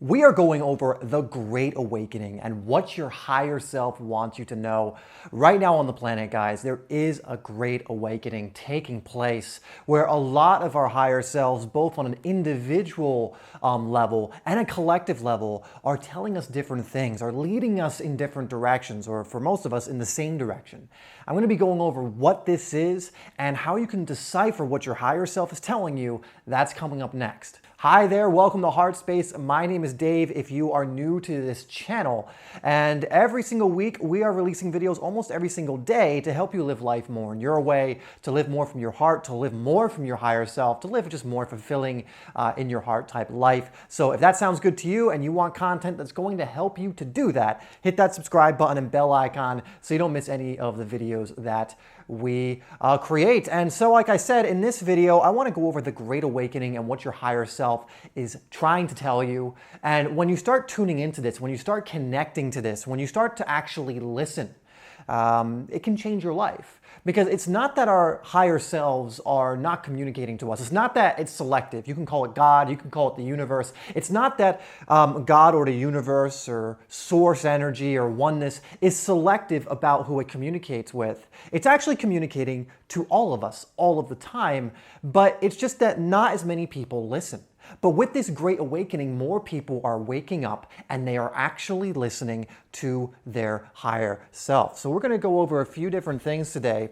We are going over the Great Awakening and what your higher self wants you to know. Right now on the planet, guys, there is a Great Awakening taking place where a lot of our higher selves, both on an individual level and a collective level, are telling us different things, are leading us in different directions, or for most of us, in the same direction. I'm going to be going over what this is and how you can decipher what your higher self is telling you. That's coming up next. Hi there, welcome to HeartSpace. My name is Dave if you are new to this channel. And every single week we are releasing videos almost every single day to help you live life more in your way, to live more from your heart, to live more from your higher self, to live just more fulfilling in your heart type life. So if that sounds good to you and you want content that's going to help you to do that, hit that subscribe button and bell icon so you don't miss any of the videos that we create. And so like I said, in this video, I want to go over the Great Awakening and what your higher self is trying to tell you. And when you start tuning into this, when you start connecting to this, when you start to actually listen, it can change your life. Because it's not that our higher selves are not communicating to us. It's not that it's selective. You can call it God, you can call it the universe. It's not that God or the universe or source energy or oneness is selective about who it communicates with. It's actually communicating to all of us all of the time, but it's just that not as many people listen. But with this Great Awakening, more people are waking up and they are actually listening to their higher self. So we're going to go over a few different things today.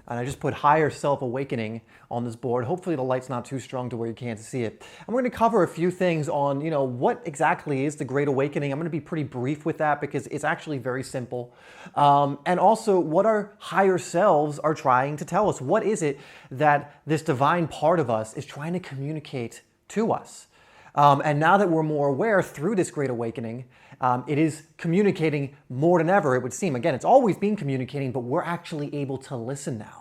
And I just put higher self awakening on this board. Hopefully the light's not too strong to where you can't see it. And we're going to cover a few things on, what exactly is the Great Awakening. I'm going to be pretty brief with that because it's actually very simple. And also what our higher selves are trying to tell us. What is it that this divine part of us is trying to communicate to us? And now that we're more aware through this Great Awakening, it is communicating more than ever, it would seem. Again, it's always been communicating, but we're actually able to listen now.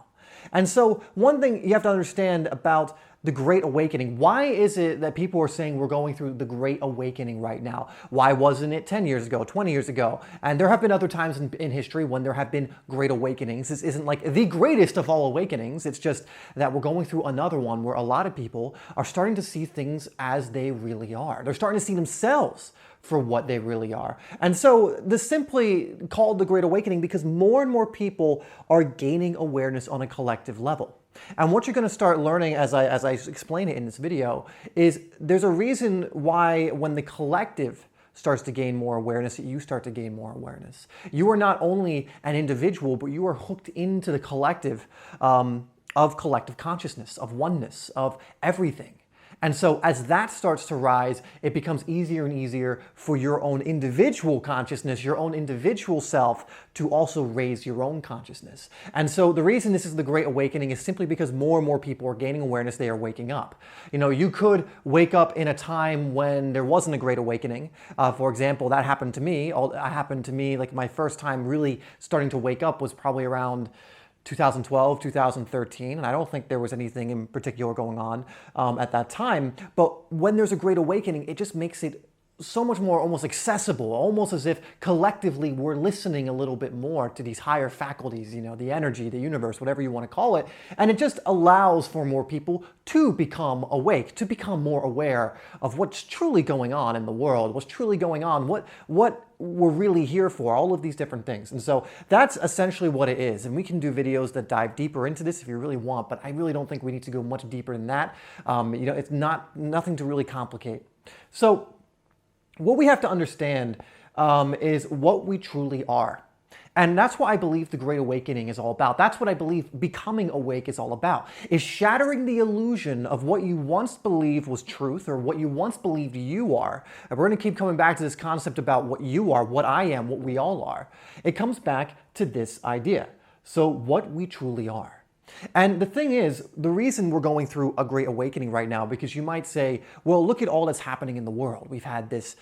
And so one thing you have to understand about the Great Awakening, why is it that people are saying we're going through the Great Awakening right now? Why wasn't it 10 years ago, 20 years ago? And there have been other times in history when there have been Great Awakenings. This isn't like the greatest of all awakenings. It's just that we're going through another one where a lot of people are starting to see things as they really are. They're starting to see themselves for what they really are. And so this simply called the Great Awakening because more and more people are gaining awareness on a collective level. And what you're going to start learning as I explain it in this video is there's a reason why when the collective starts to gain more awareness, you start to gain more awareness. You are not only an individual, but you are hooked into the collective of collective consciousness, of oneness, of everything. And so as that starts to rise, it becomes easier and easier for your own individual consciousness, your own individual self, to also raise your own consciousness. And so the reason this is the Great Awakening is simply because more and more people are gaining awareness, they are waking up. You could wake up in a time when there wasn't a Great Awakening. For example, that happened to me. Like my first time really starting to wake up was probably around 2012, 2013, and I don't think there was anything in particular going on at that time. But when there's a Great Awakening, it just makes it so much more almost accessible, almost as if collectively we're listening a little bit more to these higher faculties, the energy, the universe, whatever you want to call it. And it just allows for more people to become awake, to become more aware of what's truly going on in the world, what's truly going on, what we're really here for, all of these different things. And so that's essentially what it is. And we can do videos that dive deeper into this if you really want, but I really don't think we need to go much deeper than that. It's nothing to really complicate. So what we have to understand is what we truly are. And that's what I believe the Great Awakening is all about. That's what I believe becoming awake is all about, is shattering the illusion of what you once believed was truth or what you once believed you are. And we're going to keep coming back to this concept about what you are, what I am, what we all are. It comes back to this idea. So what we truly are. And the thing is, the reason we're going through a Great Awakening right now, because you might say, well, look at all that's happening in the world. We've had this,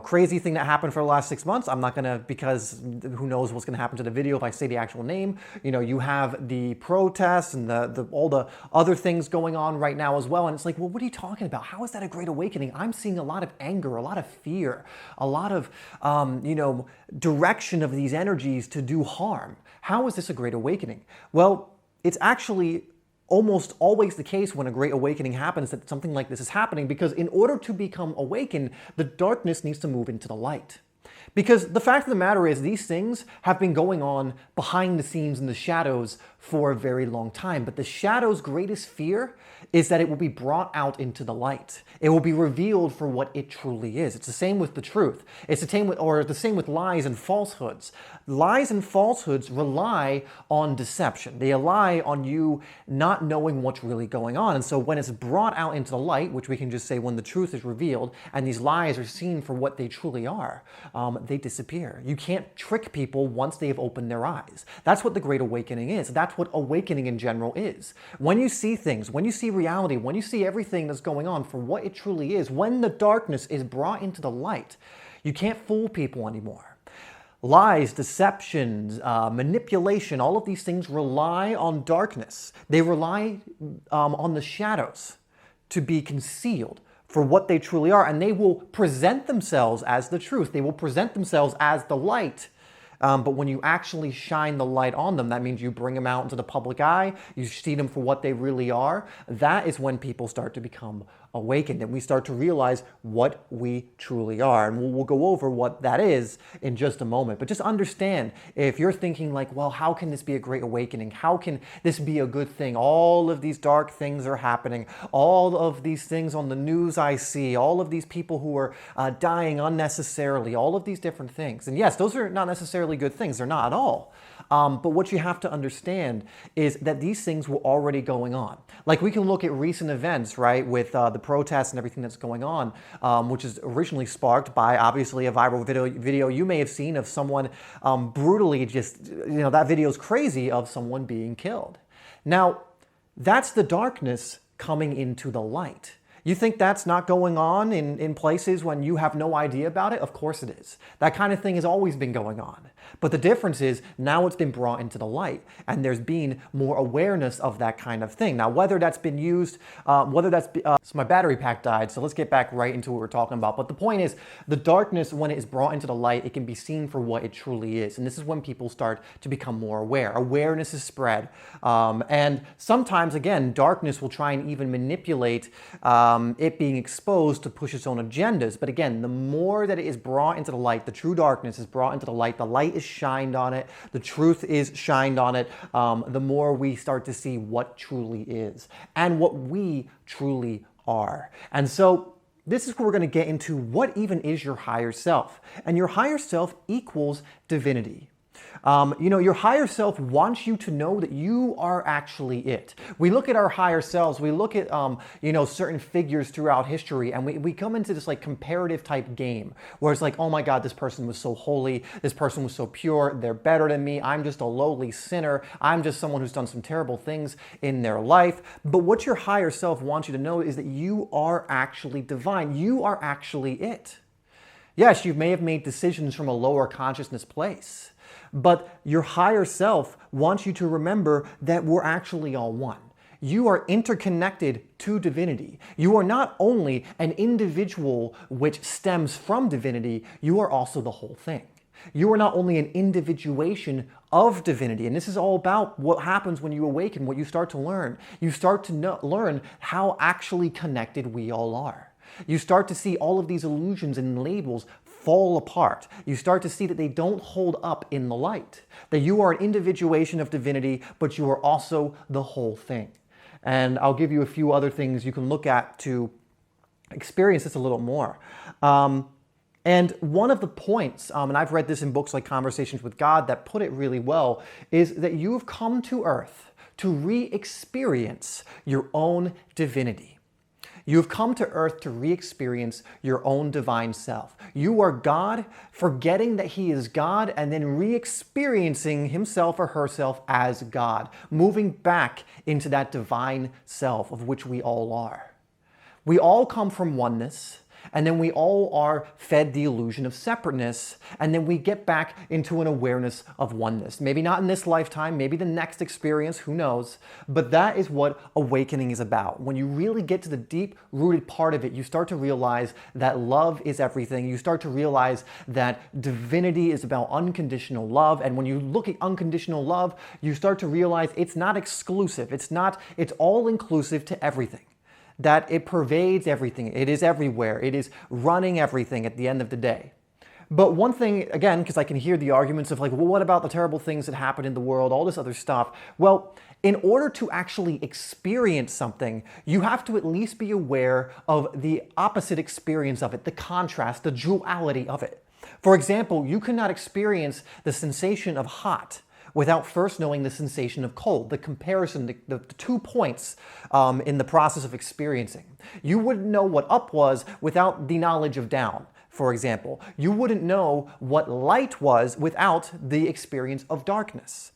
crazy thing that happened for the last 6 months. I'm not going to, because who knows what's going to happen to the video if I say the actual name. You have the protests and all the other things going on right now as well. And it's like, well, what are you talking about? How is that a Great Awakening? I'm seeing a lot of anger, a lot of fear, a lot of, direction of these energies to do harm. How is this a Great Awakening? Well, it's actually almost always the case when a great awakening happens that something like this is happening, because in order to become awakened, the darkness needs to move into the light. Because the fact of the matter is, these things have been going on behind the scenes in the shadows for a very long time. But the shadow's greatest fear is that it will be brought out into the light. It will be revealed for what it truly is. It's the same with the truth. It's the same with lies and falsehoods. Lies and falsehoods rely on deception. They rely on you not knowing what's really going on. And so when it's brought out into the light, which we can just say when the truth is revealed and these lies are seen for what they truly are, they disappear. You can't trick people once they have opened their eyes. That's what the Great Awakening is. That's what awakening in general is. When you see things, when you see reality, when you see everything that's going on for what it truly is, when the darkness is brought into the light, you can't fool people anymore. Lies, deceptions, manipulation, all of these things rely on darkness. They rely on the shadows to be concealed for what they truly are, and they will present themselves as the truth. They will present themselves as the light. But when you actually shine the light on them, that means you bring them out into the public eye, you see them for what they really are. That is when people start to become awakened and we start to realize what we truly are. And we'll go over what that is in just a moment. But just understand, if you're thinking like, well, how can this be a great awakening? How can this be a good thing? All of these dark things are happening. All of these things on the news I see, all of these people who are dying unnecessarily, all of these different things. And yes, those are not necessarily good things. They're not at all. But what you have to understand is that these things were already going on. Like we can look at recent events, right, with the protests and everything that's going on, which is originally sparked by obviously a viral video you may have seen of someone brutally that video is crazy, of someone being killed. Now, that's the darkness coming into the light. You think that's not going on in places when you have no idea about it? Of course it is. That kind of thing has always been going on. But the difference is now it's been brought into the light and there's been more awareness of that kind of thing. Now, whether that's been used, so my battery pack died, so let's get back right into what we're talking about. But the point is, the darkness, when it is brought into the light, it can be seen for what it truly is. And this is when people start to become more aware. Awareness is spread. And sometimes, again, darkness will try and even manipulate it being exposed to push its own agendas. But again, the more that it is brought into the light, the true darkness is brought into the light is shined on it, the truth is shined on it, the more we start to see what truly is and what we truly are. And so this is where we're going to get into what even is your higher self. And your higher self equals divinity. Your higher self wants you to know that you are actually it. We look at our higher selves, we look at, certain figures throughout history, and we come into this like comparative type game where it's like, oh my God, this person was so holy, this person was so pure, they're better than me, I'm just a lowly sinner, I'm just someone who's done some terrible things in their life. But what your higher self wants you to know is that you are actually divine. You are actually it. Yes, you may have made decisions from a lower consciousness place, but your higher self wants you to remember that we're actually all one. You are interconnected to divinity. You are not only an individual which stems from divinity, you are also the whole thing. You are not only an individuation of divinity, and this is all about what happens when you awaken, what you start to learn. You start to learn how actually connected we all are. You start to see all of these illusions and labels fall apart. You start to see that they don't hold up in the light, that you are an individuation of divinity, but you are also the whole thing. And I'll give you a few other things you can look at to experience this a little more. And one of the points, and I've read this in books like Conversations with God that put it really well, is that you've come to earth to re-experience your own divinity. You've come to earth to re-experience your own divine self. You are God, forgetting that He is God, and then re-experiencing himself or herself as God, moving back into that divine self of which we all are. We all come from oneness, And then we all are fed the illusion of separateness, and then we get back into an awareness of oneness. Maybe not in this lifetime, maybe the next experience, who knows? But that is what awakening is about. When you really get to the deep-rooted part of it, you start to realize that love is everything. You start to realize that divinity is about unconditional love, and when you look at unconditional love, you start to realize it's not exclusive. It's all inclusive to everything. That it pervades everything. It is everywhere. It is running everything at the end of the day. But one thing, again, because I can hear the arguments of like, well, what about the terrible things that happen in the world, all this other stuff? Well, in order to actually experience something, you have to at least be aware of the opposite experience of it, the contrast, the duality of it. For example, you cannot experience the sensation of hot without first knowing the sensation of cold, the comparison, the 2 points in the process of experiencing. You wouldn't know what up was without the knowledge of down, for example. You wouldn't know what light was without the experience of darkness.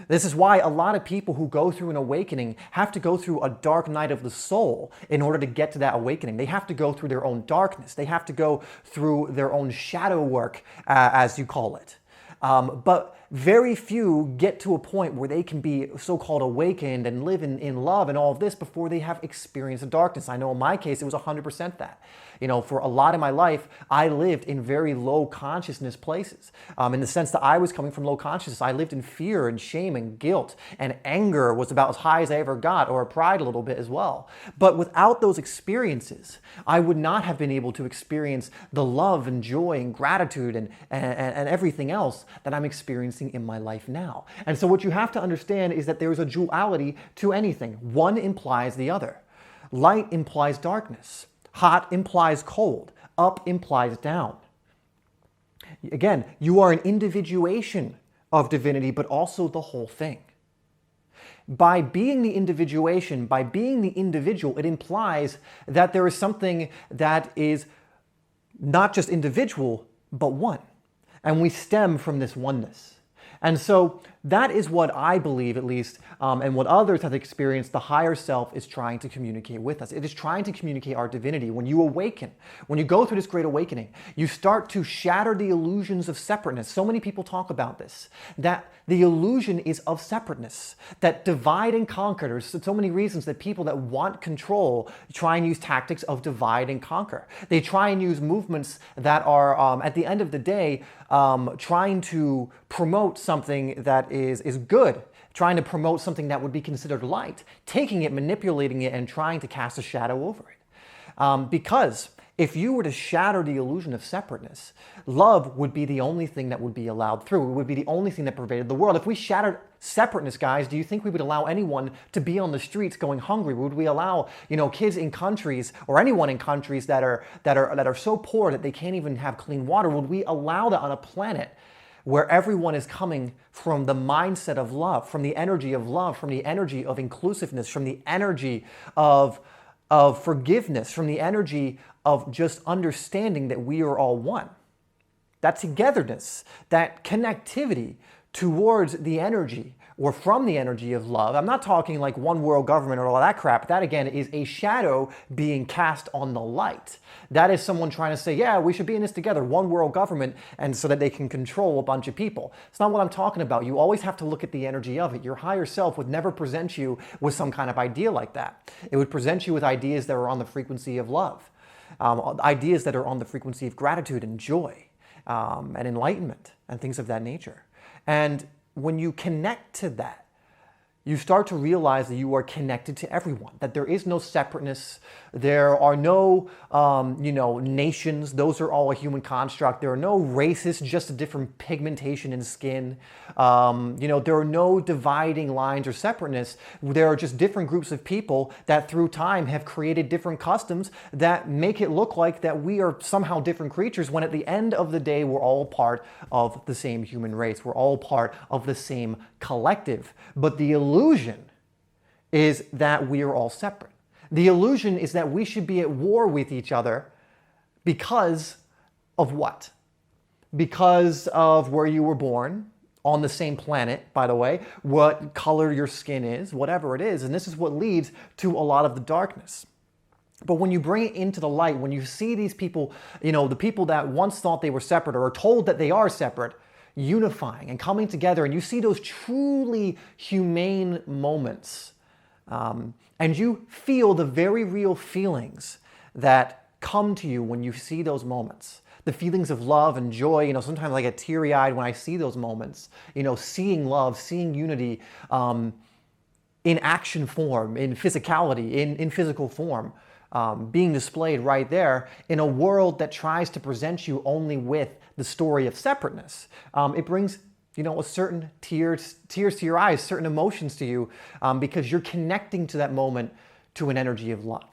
This is why a lot of people who go through an awakening have to go through a dark night of the soul in order to get to that awakening. They have to go through their own darkness. They have to go through their own shadow work, as you call it. But very few get to a point where they can be so-called awakened and live in love and all of this before they have experienced the darkness. I know in my case, it was 100% that. You know, for a lot of my life, I lived in very low consciousness places. In the sense that I was coming from low consciousness, I lived in fear and shame and guilt, and anger was about as high as I ever got, or pride a little bit as well. But without those experiences, I would not have been able to experience the love and joy and gratitude and everything else that I'm experiencing in my life now. And so what you have to understand is that there is a duality to anything. One implies the other. Light implies darkness. Hot implies cold. Up implies down. Again, you are an individuation of divinity, but also the whole thing. By being the individuation, by being the individual, it implies that there is something that is not just individual, but one. And we stem from this oneness. And so that is what I believe, at least, and what others have experienced, the higher self is trying to communicate with us. It is trying to communicate our divinity. When you awaken, when you go through this great awakening, you start to shatter the illusions of separateness. So many people talk about this, that the illusion is of separateness, that divide and conquer. There's so many reasons that people that want control try and use tactics of divide and conquer. They try and use movements that are, at the end of the day, trying to promote something that is good, trying to promote something that would be considered light, taking it, manipulating it, and trying to cast a shadow over it. Because if you were to shatter the illusion of separateness, love would be the only thing that would be allowed through. It would be the only thing that pervaded the world. If we shattered separateness, guys, do you think we would allow anyone to be on the streets going hungry? Would we allow, kids in countries, or anyone in countries that are so poor that they can't even have clean water? Would we allow that on a planet where everyone is coming from the mindset of love, from the energy of love, from the energy of inclusiveness, from the energy of forgiveness, from the energy of just understanding that we are all one? That togetherness, that connectivity towards the energy or from the energy of love. I'm not talking like one world government or all that crap. That again is a shadow being cast on the light. That is someone trying to say, yeah, we should be in this together, one world government, and so that they can control a bunch of people. It's not what I'm talking about. You always have to look at the energy of it. Your higher self would never present you with some kind of idea like that. It would present you with ideas that are on the frequency of love, ideas that are on the frequency of gratitude and joy, and enlightenment and things of that nature. And when you connect to that, you start to realize that you are connected to everyone, that there is no separateness, there are no, nations, those are all a human construct, there are no races, just a different pigmentation in skin, there are no dividing lines or separateness, there are just different groups of people that through time have created different customs that make it look like that we are somehow different creatures, when at the end of the day, we're all part of the same human race, we're all part of the same collective. But the illusion is that we are all separate. The illusion is that we should be at war with each other because of what? Because of where you were born, on the same planet, by the way, what color your skin is, whatever it is. And this is what leads to a lot of the darkness. But when you bring it into the light, when you see these people, the people that once thought they were separate or are told that they are separate, unifying and coming together, and you see those truly humane moments, and you feel the very real feelings that come to you when you see those moments. The feelings of love and joy, sometimes I get teary-eyed when I see those moments, seeing love, seeing unity in action form, in physicality, in physical form, being displayed right there in a world that tries to present you only with the story of separateness. It brings a certain tears to your eyes, certain emotions to you, because you're connecting to that moment to an energy of love.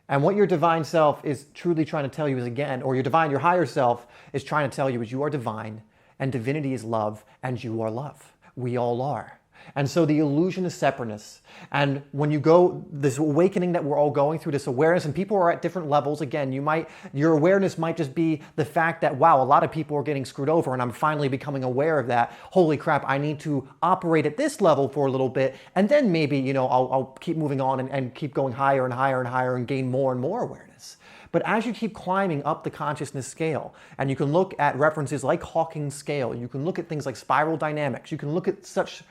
And what your divine self is truly trying to tell you is, again, or your higher self is trying to tell you is, you are divine, and divinity is love, and you are love. We all are. And so the illusion is separateness. And when you go, this awakening that we're all going through, this awareness, and people are at different levels. Again, your awareness might just be the fact that, wow, a lot of people are getting screwed over, and I'm finally becoming aware of that. Holy crap, I need to operate at this level for a little bit, and then maybe, I'll keep moving on and keep going higher and higher and higher and gain more and more awareness. But as you keep climbing up the consciousness scale, and you can look at references like Hawking's scale, you can look at things like spiral dynamics, you can look at such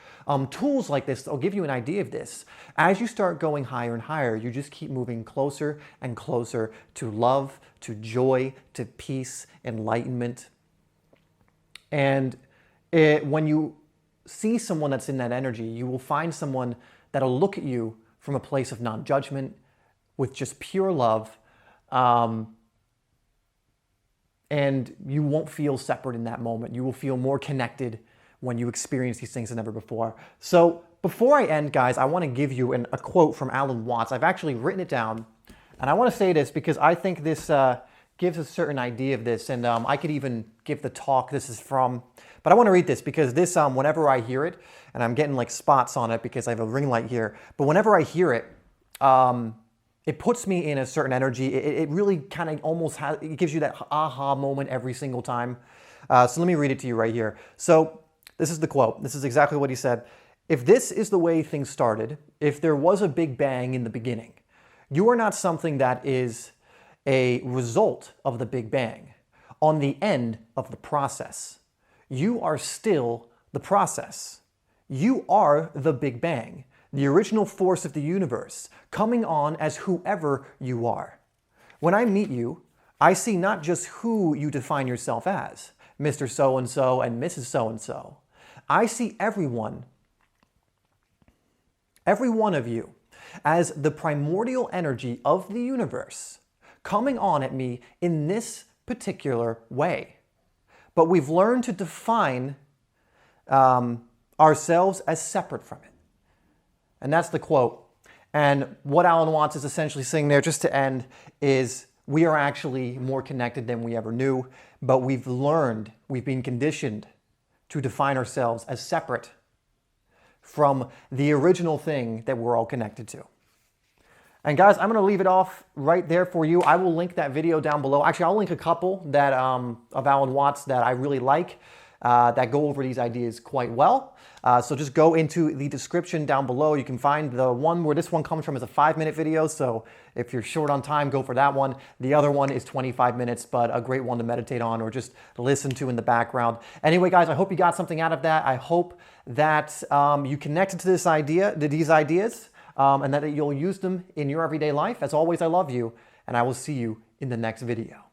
tools like this that'll give you an idea of this. As you start going higher and higher, you just keep moving closer and closer to love, to joy, to peace, enlightenment. And when you see someone that's in that energy, you will find someone that'll look at you from a place of non-judgment, with just pure love. And you won't feel separate in that moment. You will feel more connected when you experience these things than ever before. So before I end, guys, I want to give you a quote from Alan Watts. I've actually written it down, and I want to say this because I think this gives a certain idea of this, and I could even give the talk this is from. But I want to read this because this, whenever I hear it, and I'm getting like spots on it because I have a ring light here, but whenever I hear it, it puts me in a certain energy. It really kind of almost it gives you that aha moment every single time. So let me read it to you right here. So this is the quote. This is exactly what he said. If this is the way things started, if there was a big bang in the beginning, you are not something that is a result of the big bang, on the end of the process. You are still the process. You are the Big Bang, the original force of the universe, coming on as whoever you are. When I meet you, I see not just who you define yourself as, Mr. So-and-so and Mrs. So-and-so. I see every one of you, as the primordial energy of the universe coming on at me in this particular way. But we've learned to define ourselves as separate from it. And that's the quote. And what Alan Watts is essentially saying there, just to end, is we are actually more connected than we ever knew, but we've been conditioned to define ourselves as separate from the original thing that we're all connected to. And guys, I'm going to leave it off right there for you. I will link that video down below. Actually, I'll link a couple that of Alan Watts that I really like that go over these ideas quite well. So just go into the description down below. You can find the one where this one comes from is a 5-minute video. So if you're short on time, go for that one. The other one is 25 minutes, but a great one to meditate on or just listen to in the background. Anyway, guys, I hope you got something out of that. I hope that you connected to these ideas. And that you'll use them in your everyday life. As always, I love you, and I will see you in the next video.